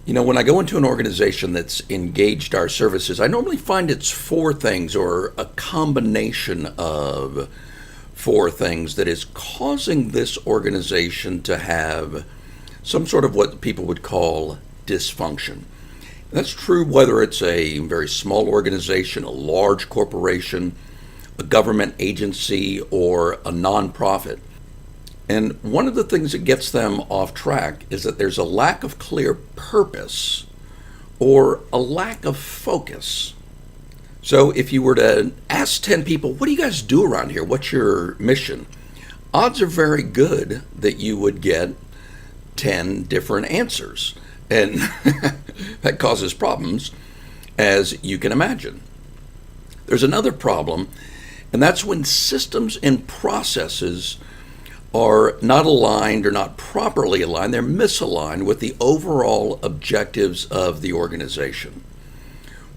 When I go into an organization that's engaged our services, I normally find it's four things or a combination of four things that is causing this organization to have some sort of what people would call dysfunction. That's true whether it's a very small organization, a large corporation, a government agency, or a nonprofit. And one of the things that gets them off track is that there's a lack of clear purpose or a lack of focus. So if you were to ask 10 people, what do you guys do around here? What's your mission? Odds are very good that you would get 10 different answers. And that causes problems, as you can imagine. There's another problem, and that's when systems and processes are not aligned or not properly aligned. They're misaligned with the overall objectives of the organization.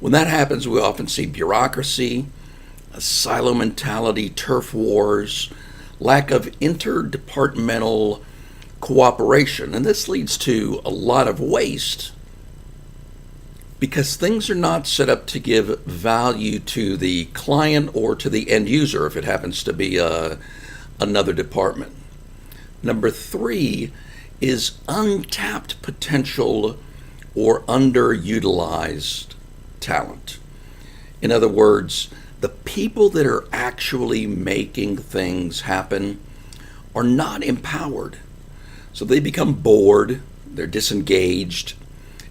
When that happens, we often see bureaucracy, a silo mentality, turf wars, lack of interdepartmental cooperation, and this leads to a lot of waste because things are not set up to give value to the client or to the end user if it happens to be another department. Number three is untapped potential or underutilized talent. In other words, the people that are actually making things happen are not empowered. So they become bored, they're disengaged,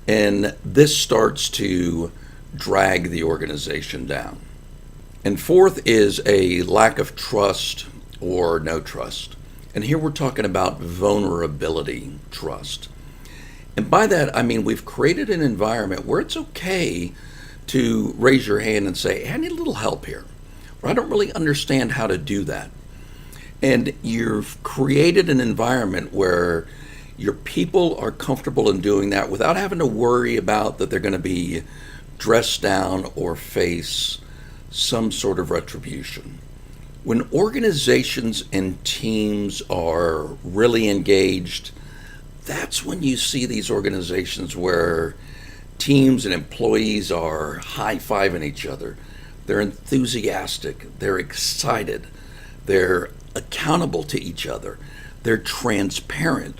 and this starts to drag the organization down. And fourth is a lack of trust or no trust. And here we're talking about vulnerability trust. And by that, I mean we've created an environment where it's okay to raise your hand and say, hey, I need a little help here, or I don't really understand how to do that. And you've created an environment where your people are comfortable in doing that without having to worry about that they're going to be dressed down or face some sort of retribution. When organizations and teams are really engaged, that's when you see these organizations where teams and employees are high-fiving each other. They're enthusiastic, they're excited, they're accountable to each other, they're transparent.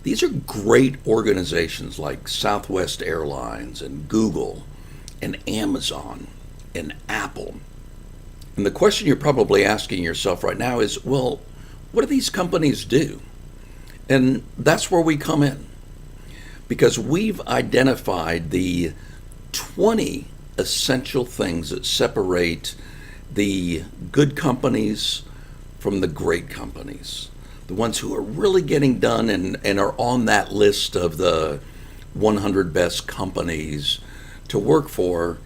These are great organizations like Southwest Airlines and Google and Amazon and Apple. And the question you're probably asking yourself right now is, well, what do these companies do? And that's where we come in, because we've identified the 20 essential things that separate the good companies from the great companies, the ones who are really getting done and are on that list of the 100 best companies to work for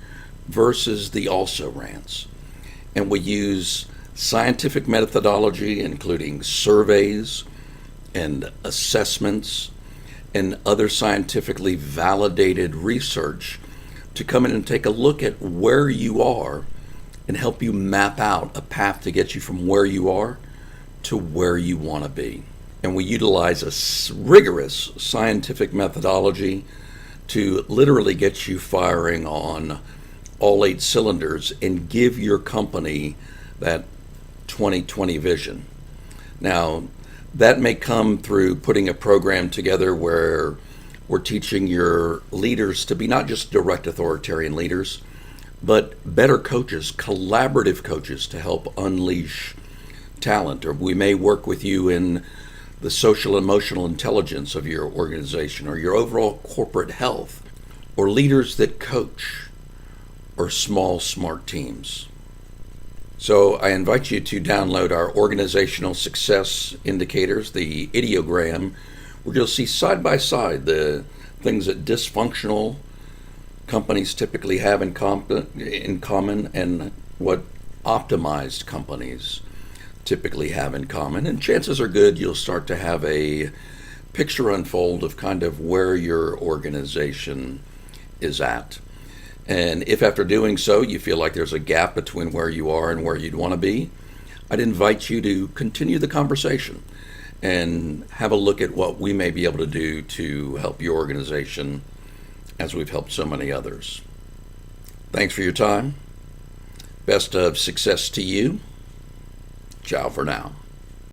versus the also-rans. And we use scientific methodology, including surveys and assessments and other scientifically validated research to come in and take a look at where you are and help you map out a path to get you from where you are to where you want to be. And we utilize a rigorous scientific methodology to literally get you firing on all 8 cylinders and give your company that 2020 vision. Now, that may come through putting a program together where we're teaching your leaders to be not just direct authoritarian leaders, but better coaches, collaborative coaches to help unleash talent. Or we may work with you in the social emotional intelligence of your organization or your overall corporate health, or leaders that coach, or small, smart teams. So I invite you to download our organizational success indicators, the ideogram, where you'll see side by side the things that dysfunctional companies typically have in common and what optimized companies typically have in common. And chances are good you'll start to have a picture unfold of kind of where your organization is at. And if after doing so you feel like there's a gap between where you are and where you'd want to be, I'd invite you to continue the conversation and have a look at what we may be able to do to help your organization as we've helped so many others. Thanks for your time. Best of success to you. Ciao for now.